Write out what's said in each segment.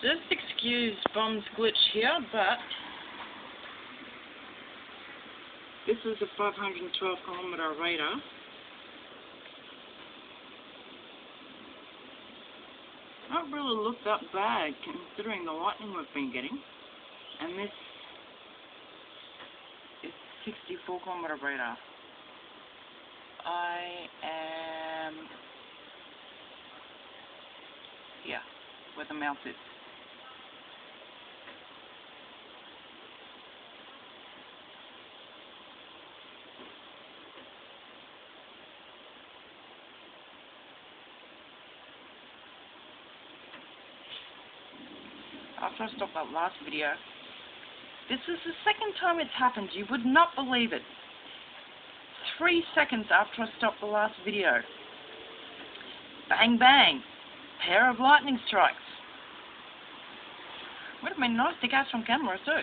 Just excuse Bomb's glitch here, but this is a 512 kilometre radar. Not really looked that bad considering the lightning we've been getting. And this is 64 kilometre radar. I am here, where the mouth is. After I stopped that last video, this is the second time it's happened. You would not believe it. 3 seconds after I stopped the last video. Bang bang. Pair of lightning strikes. Would have been nice to catch on camera too.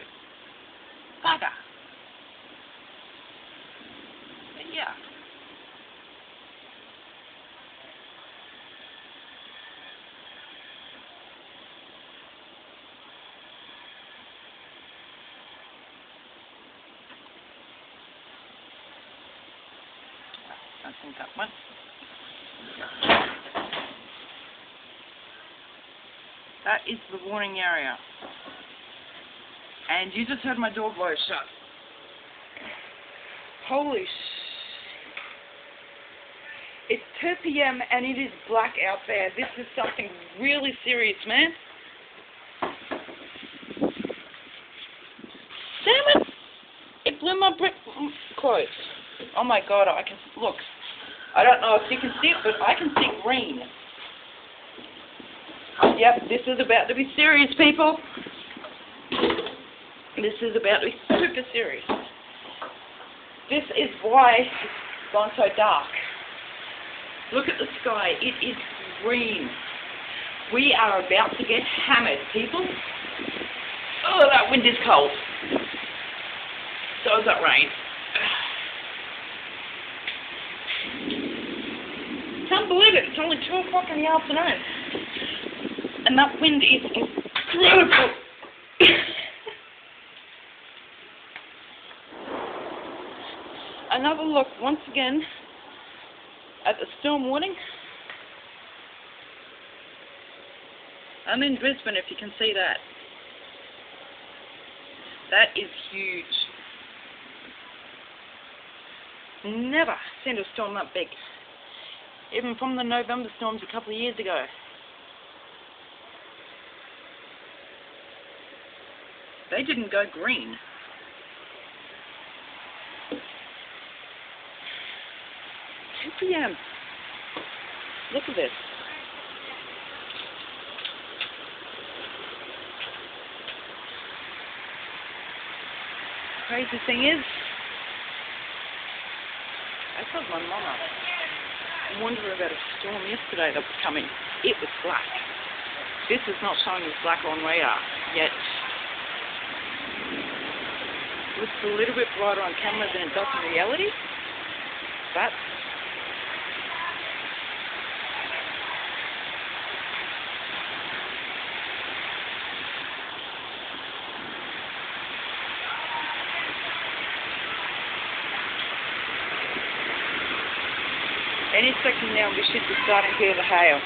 Bugger. But yeah. I think that one. That is the warning area. And you just heard my door blow shut. Holy It's 2 p.m. and it is black out there. This is something really serious, man. Damn it! It blew my brick clothes. Oh my god, I can look. I don't know if you can see it, but I can see green. Yep, this is about to be serious, people. This is about to be super serious. This is why it's gone so dark. Look at the sky. It is green. We are about to get hammered, people. Oh, that wind is cold. So is that rain. Can't believe it. It's only 2 o'clock in the afternoon. And that wind is incredible. Another look once again at the storm warning. I'm in Brisbane, if you can see that. That is huge. Never seen a storm that big. Even from the November storms a couple of years ago. They didn't go green. 2 p.m. Look at this. Crazy thing is, I told my mama, I wondered about a storm yesterday that was coming. It was black. This is not showing as black on radar yet. It looks a little bit brighter on camera than it does in reality. But any second now we should be starting to hear the hail.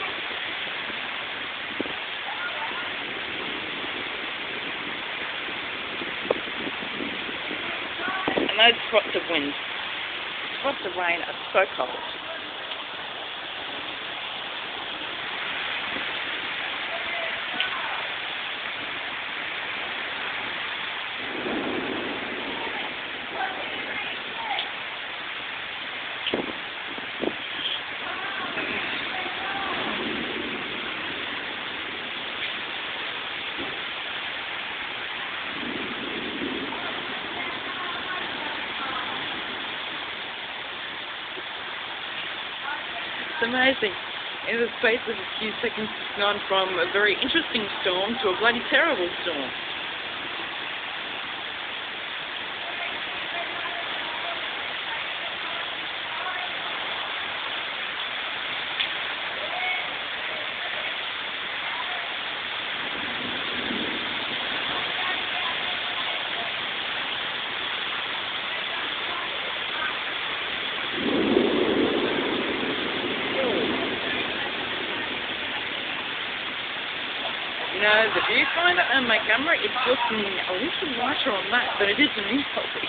And those spots of wind, spots of rain are so cold. It's amazing. In the space of a few seconds, it's gone from a very interesting storm to a bloody terrible storm. No, the viewfinder on my camera, it's looking a little lighter on that, but it isn't in healthy.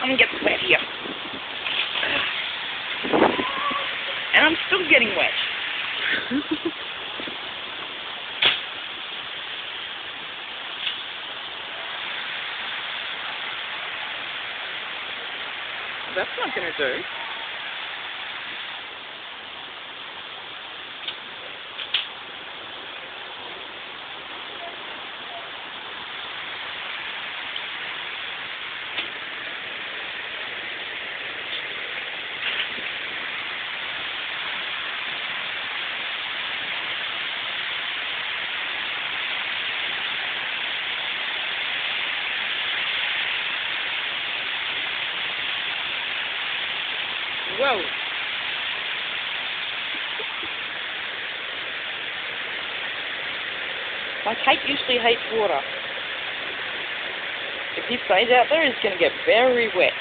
I'm gonna get wet here. And I'm still getting wet. That's not gonna do. Whoa. My Kate usually hates water. If he stays out there, he's going to get very wet.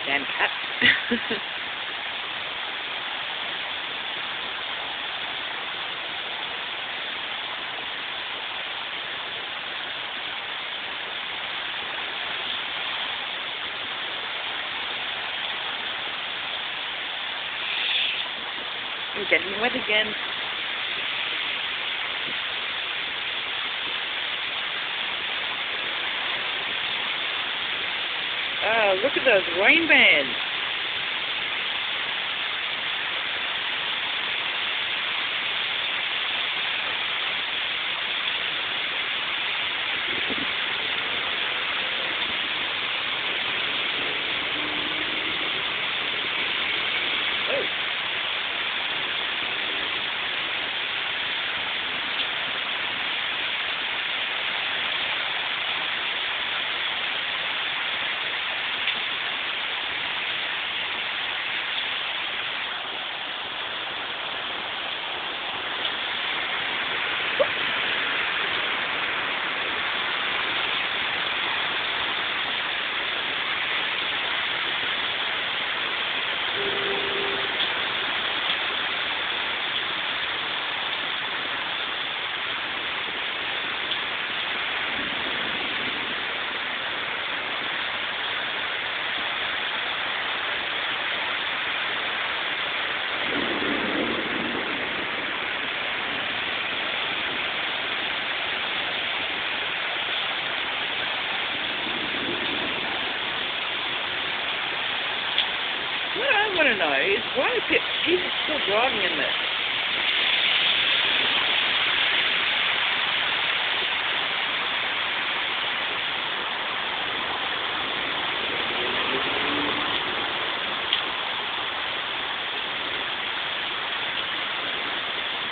Damn cat. I'm getting wet again. Oh, look at those rain bands. Oh. What I want to know is why is he's still driving in this?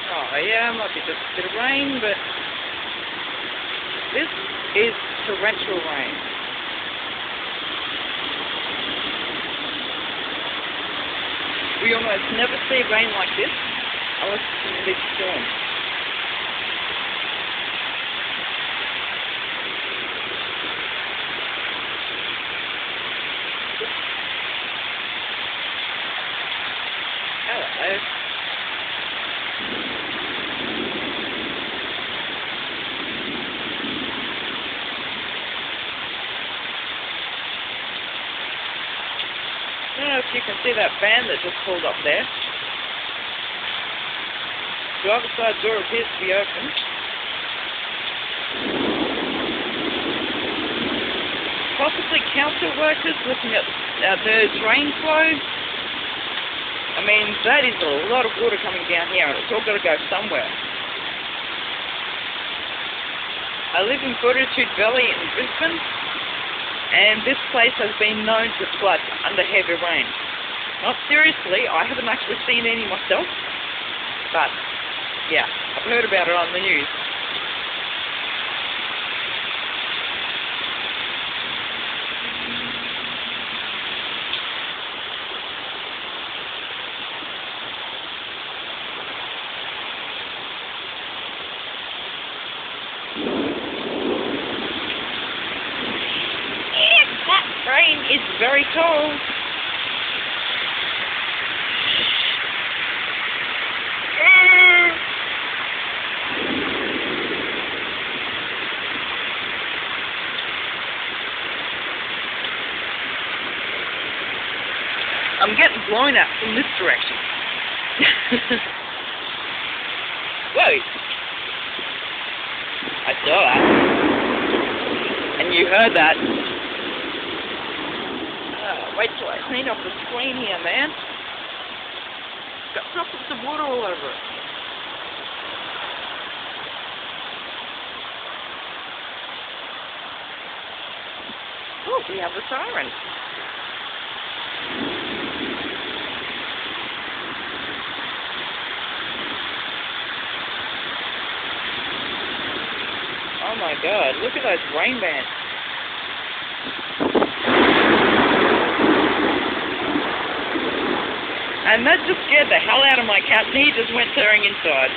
Oh yeah, might be just a bit of rain, but this is torrential rain. We almost never see rain like this unless it's in a big storm. Hello. I don't know if you can see that van that just pulled up there. Driver's side door appears to be open. Possibly council workers looking at the drain flow. I mean, that is a lot of water coming down here, and it's all got to go somewhere. I live in Fortitude Valley in Brisbane, and this place has been known to flood under heavy rain. Not seriously, I haven't actually seen any myself, But, yeah, I've heard about it on the news. That train is very cold. I'm getting blown at from this direction. Whoa! I saw that. And you heard that. Wait till I clean off the screen here, man. It's got droplets of water all over it. Oh, we have the siren. Oh my god, look at those rain bands. And that just scared the hell out of my cat, and he just went tearing inside.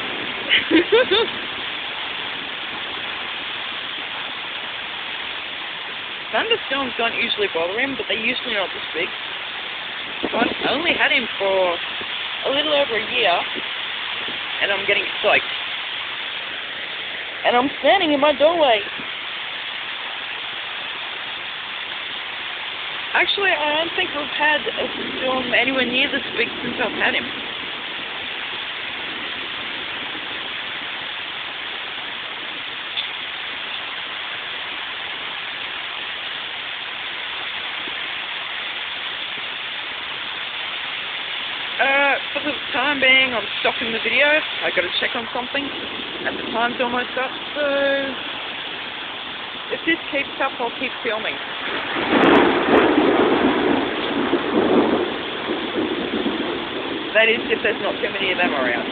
Thunderstorms don't usually bother him, but they're usually not this big. I only had him for a little over a year, and I'm getting stoked. And I'm standing in my doorway. Actually, I don't think we've had a storm anywhere near this big since I've had him. For the time being, I'm stopping the video. I got to check on something, and the time's almost up. So, if this keeps up, I'll keep filming. That is, if there's not too many of them around.